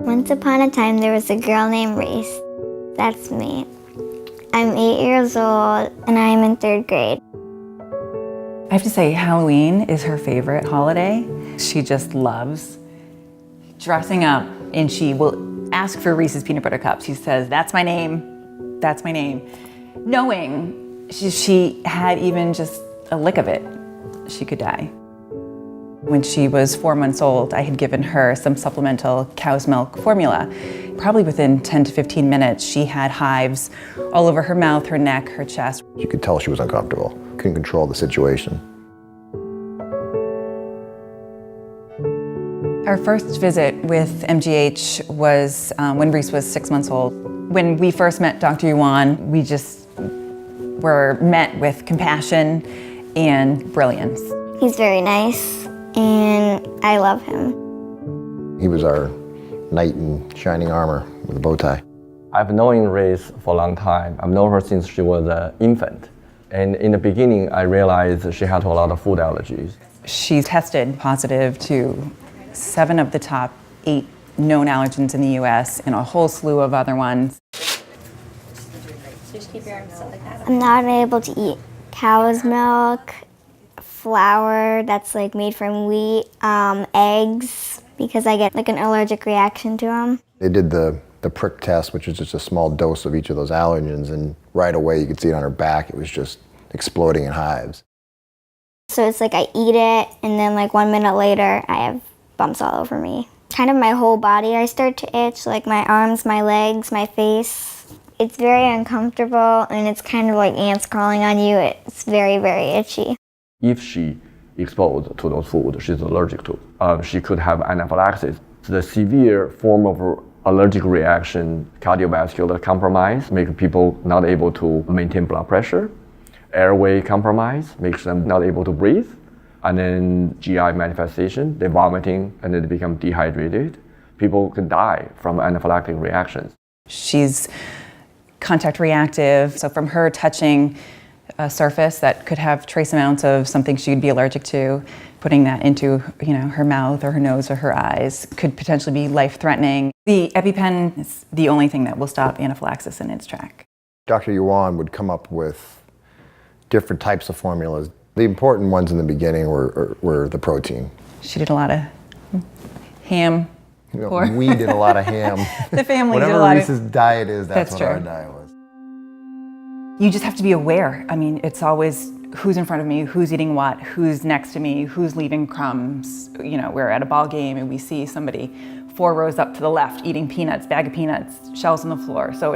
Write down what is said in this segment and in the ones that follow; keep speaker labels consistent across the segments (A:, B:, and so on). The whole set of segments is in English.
A: Once upon a time, there was a girl named Reese. That's me. I'm 8 years old, and I'm in 3rd grade.
B: I have to say, Halloween is her favorite holiday. She just loves dressing up, and she will ask for Reese's peanut butter cups. She says, "That's my name, that's my name." Knowing she had even just a lick of it, she could die. When she was 4 months old, I had given her some supplemental cow's milk formula. Probably within 10 to 15 minutes, she had hives all over her mouth, her neck, her chest.
C: You could tell she was uncomfortable, couldn't control the situation.
B: Our first visit with MGH was when Reese was 6 months old. When we first met Dr. Yuan, we just were met with compassion and brilliance.
A: He's very nice, and I love him.
C: He was our knight in shining armor with a bow tie.
D: I've known Reese for a long time. I've known her since she was an infant. And in the beginning, I realized she had a lot of food allergies.
B: She tested positive to 7 of the top 8 known allergens in the US and a whole slew of other ones.
E: Just keep your arms up like that.
A: I'm not able to eat cow's milk, flour that's like made from wheat, eggs, because I get like an allergic reaction to them.
C: They did the prick test, which is just a small dose of each of those allergens, and right away you could see it on her back. It was just exploding in hives.
A: So it's like I eat it, and then like 1 minute later, I have bumps all over me. Kind of my whole body I start to itch, like my arms, my legs, my face. It's very uncomfortable, and it's kind of like ants crawling on you. It's very, very itchy.
D: If she exposed to those food she's allergic to, she could have anaphylaxis. The severe form of allergic reaction, cardiovascular compromise, make people not able to maintain blood pressure. Airway compromise makes them not able to breathe. And then GI manifestation, they're vomiting, and then they become dehydrated. People can die from anaphylactic reactions.
B: She's contact reactive, so from her touching a surface that could have trace amounts of something she'd be allergic to, putting that into her mouth or her nose or her eyes could potentially be life-threatening. The EpiPen is the only thing that will stop anaphylaxis in its track.
C: Dr. Yuan would come up with different types of formulas. The important ones in the beginning were the protein.
B: She did a lot of ham.
C: We did a lot of ham.
B: The family did a
C: Whatever
B: lot
C: Reese's diet is, that's what
B: true.
C: our diet was.
B: You just have to be aware. I mean, it's always who's in front of me, who's eating what, who's next to me, who's leaving crumbs. We're at a ball game and we see somebody 4 rows up to the left eating peanuts, bag of peanuts, shells on the floor. So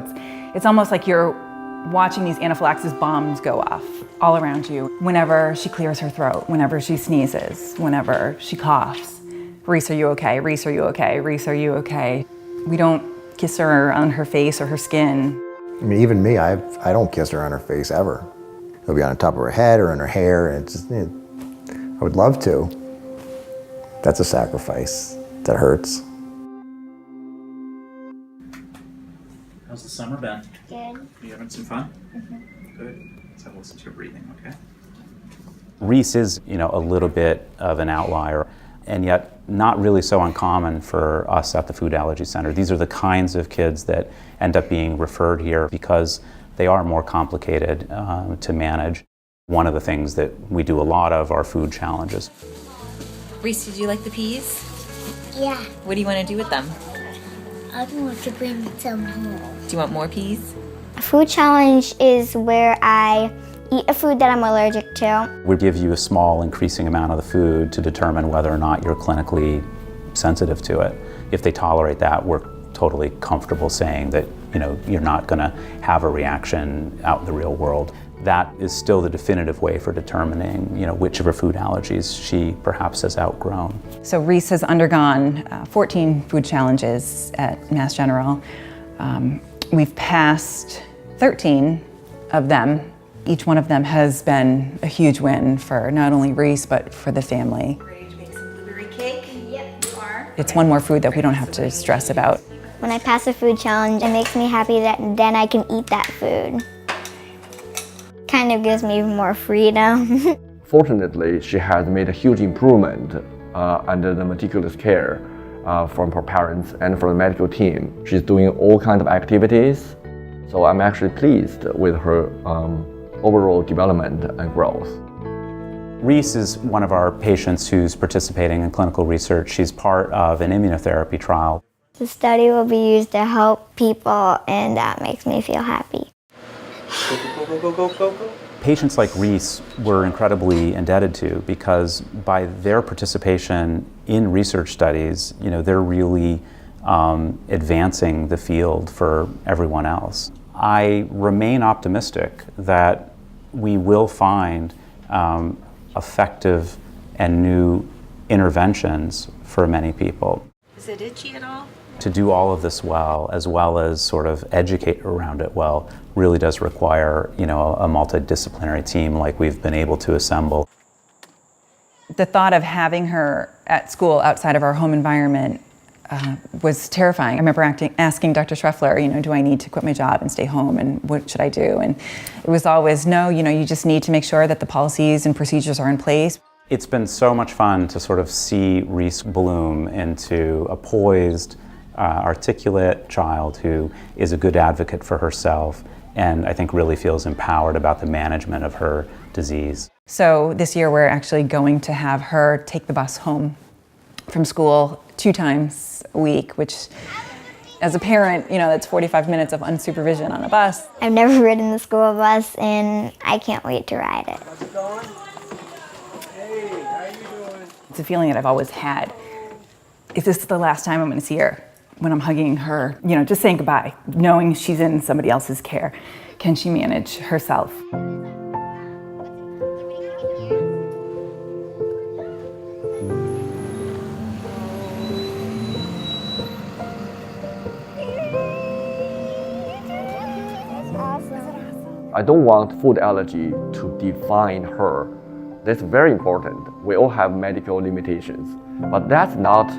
B: it's almost like you're watching these anaphylaxis bombs go off all around you. Whenever she clears her throat, whenever she sneezes, whenever she coughs. Reese, are you okay? Reese, are you okay? Reese, are you okay? We don't kiss her on her face or her skin.
C: I mean, even me, I don't kiss her on her face ever. It'll be on the top of her head or in her hair, and I would love to. That's a sacrifice. That hurts.
F: How's the summer been?
A: Good.
F: Are you having some fun? Mm-hmm. Good. Let's have a listen to your breathing, okay?
G: Reese is, a little bit of an outlier, and yet not really so uncommon for us at the Food Allergy Center. These are the kinds of kids that end up being referred here because they are more complicated to manage. One of the things that we do a lot of are food challenges.
E: Reese, did you like the peas?
A: Yeah,
E: What do you want to do with them?
A: I want to bring some home.
E: Do you want more peas?
A: A food challenge is where I eat a food that I'm allergic to.
G: We give you a small increasing amount of the food to determine whether or not you're clinically sensitive to it. If they tolerate that, we're totally comfortable saying that you're not going to have a reaction out in the real world. That is still the definitive way for determining which of her food allergies she perhaps has outgrown.
B: So Reese has undergone 14 food challenges at MassGeneral. We've passed 13 of them. Each one of them has been a huge win for not only Reese, but for the family.
E: Ready to make some blueberry cake? Yep, you are.
B: It's one more food that we don't have to stress about.
A: When I pass a food challenge, it makes me happy that then I can eat that food. Kind of gives me more freedom.
D: Fortunately, she has made a huge improvement under the meticulous care from her parents and from the medical team. She's doing all kinds of activities. So I'm actually pleased with her overall development and growth.
G: Reese is one of our patients who's participating in clinical research. She's part of an immunotherapy trial.
A: The study will be used to help people, and that makes me feel happy.
F: Go.
G: Patients like Reese we're incredibly indebted to because by their participation in research studies, they're really advancing the field for everyone else. I remain optimistic that we will find effective and new interventions for many people.
E: Is it itchy at all?
G: To do all of this well as sort of educate around it well, really does require, a multidisciplinary team like we've been able to assemble.
B: The thought of having her at school outside of our home environment was terrifying. I remember asking Dr. Schreffler, do I need to quit my job and stay home, and what should I do? And it was always, no, you just need to make sure that the policies and procedures are in place.
G: It's been so much fun to sort of see Reese bloom into a poised, articulate child who is a good advocate for herself and I think really feels empowered about the management of her disease.
B: So this year we're actually going to have her take the bus home from school 2 times a week, which as a parent, that's 45 minutes of unsupervision on a bus.
A: I've never ridden the school bus, and I can't wait to ride it.
F: How's it going? Hey, how you doing?
B: It's a feeling that I've always had. Is this the last time I'm going to see her? When I'm hugging her, just saying goodbye, knowing she's in somebody else's care. Can she manage herself?
D: I don't want food allergy to define her. That's very important. We all have medical limitations, but that's not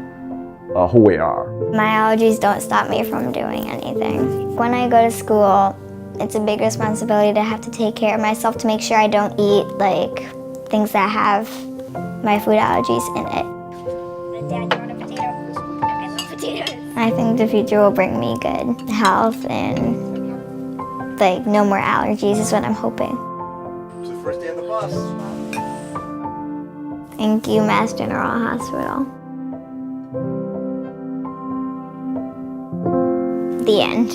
D: who we are.
A: My allergies don't stop me from doing anything. When I go to school, it's a big responsibility to have to take care of myself to make sure I don't eat things that have my food allergies in it. Dad, you want a potato? I love potatoes. I think the future will bring me good health and no more allergies is what I'm hoping.
F: It's the first day on the bus.
A: Thank you, MassGeneral Hospital. The end.